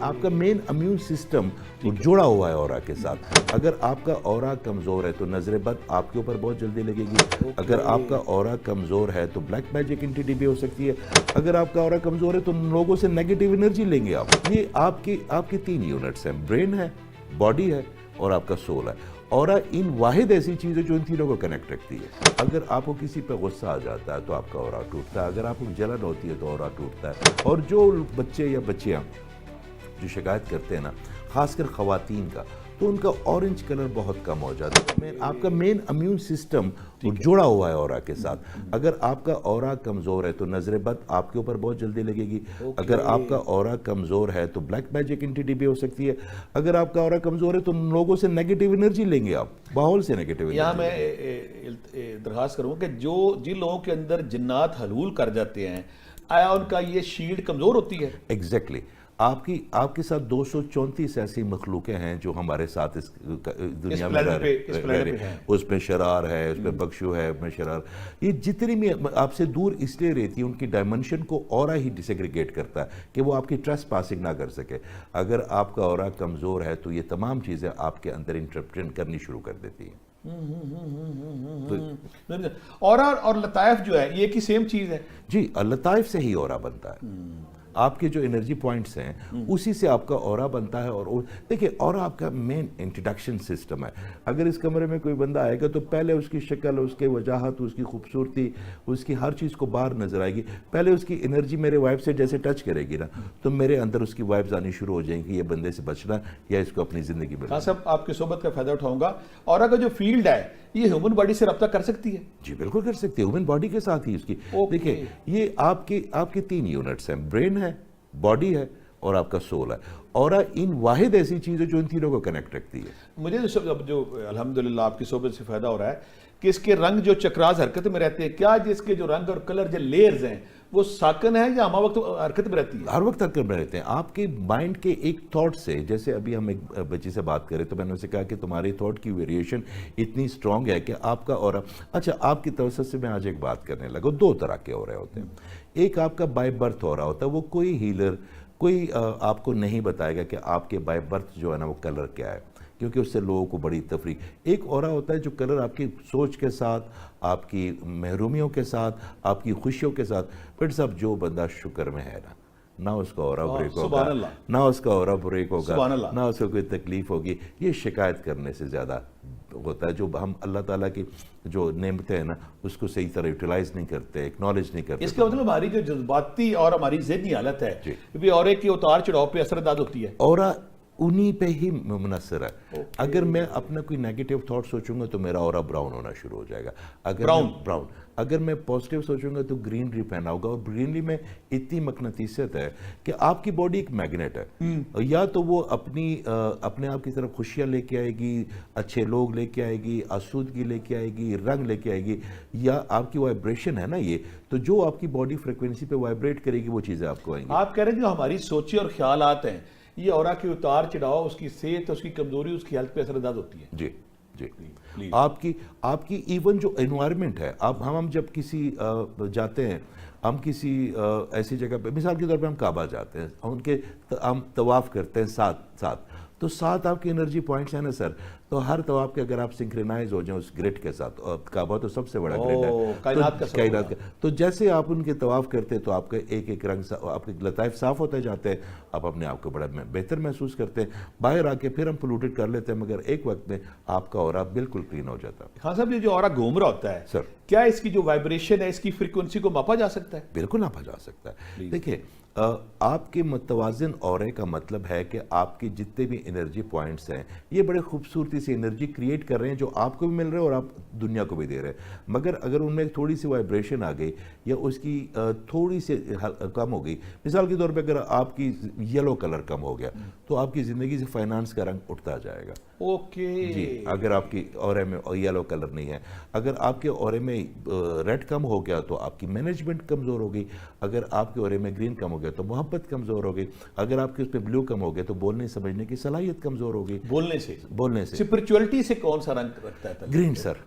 آپ کا مین immune system جڑا ہوا ہے اورا کے ساتھ. اگر آپ کا اورا کمزور ہے تو نظر بد آپ کے اوپر بہت جلدی لگے گی. اگر آپ کا اورا کمزور ہے تو بلیک میجک اینٹی بھی ہو سکتی ہے. اگر آپ کا اورا کمزور ہے تو لوگوں سے نیگیٹو انرجی لیں گے آپ. یہ آپ کی 3 یونٹس ہیں, برین ہے, باڈی ہے اور آپ کا سول ہے. اورا ان واحد ایسی چیز ہے جو ان تینوں کو کنیکٹ رکھتی ہے. اگر آپ کو کسی پہ غصہ آ جاتا ہے تو آپ کا اورا ٹوٹتا ہے. اگر آپ کو جلن ہوتی ہے تو اورا ٹوٹتا ہے. اور جو بچے یا بچیاں جو شکایت کرتے ہیں نا, خاص کر خواتین کا, تو ان کا اورنج کلر بہت کم ہو جاتا ہے. آپ کا مین امیون سسٹم جڑا ہوا ہے اورا کے ساتھ. اگر آپ کا اورا کمزور ہے تو نظر بد آپ کے اوپر بہت جلدی لگے گی. اگر آپ کا اورا کمزور ہے تو بلیک میجک اینٹی بھی ہو سکتی ہے. اگر آپ کا اورا کمزور ہے تو لوگوں سے نیگیٹو انرجی لیں گے آپ, ماحول سے نیگیٹو انرجی. یہاں میں درخواست کروں کہ جن لوگوں کے اندر جنات حلول کر جاتے ہیں, آیا ان کا یہ شیلڈ کمزور ہوتی ہے؟ ایگزیکٹلی. آپ کے ساتھ 234 ایسی مخلوقیں ہیں جو ہمارے ساتھ اس دنیا میں رہ رہے ہیں. اس میں شرار ہے, اس میں بخشو ہے, اس میں شرار. یہ جتنی بھی آپ سے دور اس لیے رہتی ہے, ان کی ڈائمنشن کو اورا ہی ڈسیگریگیٹ کرتا ہے کہ وہ آپ کی ٹریس پاسنگ نہ کر سکے. اگر آپ کا اورا کمزور ہے تو یہ تمام چیزیں آپ کے اندر انٹرپشن کرنی شروع کر دیتی ہیں. اور لطائف جو ہے یہ ایک ہی سیم چیز ہے؟ جی, لطائف سے ہی اورا بنتا ہے. آپ کے جو انرجی پوائنٹس ہیں اسی سے آپ کا اورا بنتا ہے. اور دیکھیں, اورا آپ کا مین انٹروڈکشن سسٹم ہے. اگر اس کمرے میں کوئی بندہ آئے گا تو پہلے اس کی شکل, اس کی وجاہت, اس کی خوبصورتی, اس کی ہر چیز کو باہر نظر آئے گی. پہلے اس کی انرجی میرے وائب سے جیسے ٹچ کرے گی نا, تو میرے اندر اس کی وائبز آنی شروع ہو جائیں گی, یہ بندے سے بچنا یا اس کو اپنی زندگی میں. ہاں صاحب, آپ کی صحبت کا فائدہ اٹھاؤں گا. اورا کا جو فیلڈ ہے یہ ہیومن باڈی سے رابطہ کر سکتی ہے؟ جی بالکل کر سکتی ہے, ہیومن باڈی کے ساتھ ہی اس کی. دیکھیں, یہ آپ کی 3 یونٹس ہیں, برین ہے, باڈی ہے اور آپ کا سول ہے. اورا ان واحد ایسی چیز ہے جو ان تینوں کو کنیکٹ رکھتی ہے. مجھے جو الحمدللہ آپ کی صحبت سے فائدہ ہو رہا ہے کہ اس کے رنگ جو چکراز حرکت میں رہتے ہیں, کیا جس کے جو رنگ اور کلر جو لیئرز ہیں وہ ساکن ہیں یا ہمہ وقت حرکت میں رہتی ہے؟ ہر وقت حرکت میں رہتے ہیں. آپ کے مائنڈ کے ایک تھاٹ سے, جیسے ابھی ہم ایک بچی سے بات کریں تو میں نے اسے کہا کہ تمہاری تھاٹ کی ویریشن اتنی سٹرونگ ہے کہ آپ کا اورا. اچھا, آپ کی توسط سے میں آج ایک بات کرنے لگا. 2 طرح کے اورے ہوتے ہیں. ایک آپ کا بائی برتھ اورا ہوتا ہے, وہ کوئی ہیلر کوئی آپ کو نہیں بتائے گا کہ آپ کے بائی برتھ جو ہے نا وہ کلر کیا ہے, کیونکہ اس سے لوگوں کو بڑی تفریح. ایک اورا ہوتا ہے جو کلر آپ کی سوچ کے ساتھ, آپ کی محرومیوں کے ساتھ, آپ کی خوشیوں کے ساتھ. پھر سب جو بندہ شکر میں ہے نا, نہ اس کا اورا بریک ہوگا, نہ اس کا اورا بریک ہوگا, نہ اس کو کوئی تکلیف ہوگی. یہ شکایت کرنے سے زیادہ ہوتا ہے. جو ہم اللہ تعالیٰ کی جو نعمتیں ہیں نا اس کو صحیح طرح یوٹیلائز نہیں کرتے, اکنالج نہیں کرتے. اس کا مطلب ہماری جو جذباتی اور ہماری ذہنی حالت ہے بھی اورے کی اتار چڑھاؤ پہ اثر انداز ہوتی ہے. اورا انہی پہ ہی منحصر ہے. اگر میں اپنا کوئی نیگیٹو تھاٹ سوچوں گا تو میرا اورا براؤن ہونا شروع ہو جائے گا. براؤن. اگر میں پازیٹیو سوچوں گا تو گرینری پہنا ہوگا. اور گرینری میں اتنی مقناطیسیت ہے کہ آپ کی باڈی ایک میگنیٹ ہے. یا تو وہ اپنے آپ کی طرف خوشیاں لے کے آئے گی, اچھے لوگ لے کے آئے گی, آسودگی لے کے آئے گی, رنگ لے کے آئے گی, یا آپ کی وائبریشن ہے نا یہ, تو جو آپ کی باڈی فریکوینسی پہ وائبریٹ کرے گی وہ چیزیں آپ کو آئیں گی. آپ کہہ رہے ہیں جو ہماری سوچیں اور خیالات ہیں یہ اورا کی اتار چڑھاؤ, اس کی صحت, اس کی کمزوری, اس کی ہیلتھ پہ اثر انداز ہوتی ہے. جی جی. آپ کی ایون جو انوائرمنٹ ہے, ہم جب کسی جاتے ہیں, ہم کسی ایسی جگہ پہ, مثال کے طور پہ ہم کعبہ جاتے ہیں, ہم طواف کرتے ہیں ساتھ, تو 7 آپ کے انرجی پوائنٹس ہیں نا سر, تو ہر طواف کے اگر آپ سنکرنائز ہو جائیں اس گریڈ کے ساتھ, اور کعبہ تو سب سے بڑا گریڈ ہے کائنات کا, تو جیسے آپ ان کے طواف کرتے ہیں تو آپ کا ایک ایک رنگ, آپ کے لطائف صاف ہوتے جاتے ہیں, آپ اپنے آپ کو بڑا بہتر محسوس کرتے ہیں. باہر آ کے پھر ہم پولوٹڈ کر لیتے ہیں, مگر ایک وقت میں آپ کا اورا بالکل کلین ہو جاتا ہے. ہاں صاحب, یہ جو اورا گھوم رہا ہوتا ہے سر, کیا اس کی جو وائبریشن ہے اس کی فریکوینسی کو ماپا جا سکتا ہے؟ بالکل ناپا جا سکتا ہے. دیکھیں, آپ کے متوازن اورے کا مطلب ہے کہ آپ کی جتنے بھی انرجی پوائنٹس ہیں یہ بڑے خوبصورتی سے انرجی کریٹ کر رہے ہیں جو آپ کو بھی مل رہے ہیں اور آپ دنیا کو بھی دے رہے ہیں. مگر اگر ان میں تھوڑی سی وائبریشن آ گئی یا اس کی تھوڑی سی کم ہو گئی, مثال کے طور پہ اگر آپ کی یلو کلر کم ہو گیا تو آپ کی زندگی سے فائنانس کا رنگ اٹھتا جائے گا. جی, اگر آپ کی اورے میں یلو کلر نہیں ہے, اگر آپ کے اورے میں ریڈ کم ہو گیا تو آپ کی مینجمنٹ کمزور ہو گئی, اگر آپ کے اورے میں گرین کم ہو گیا تو محبت کمزور ہو گئی, اگر آپ کے اس پہ بلو کم ہو گیا تو بولنے سمجھنے کی صلاحیت کمزور ہو گئی. بولنے سے اسپرچولیٹی سے کون سا رنگ رکھتا ہے؟ گرین سر.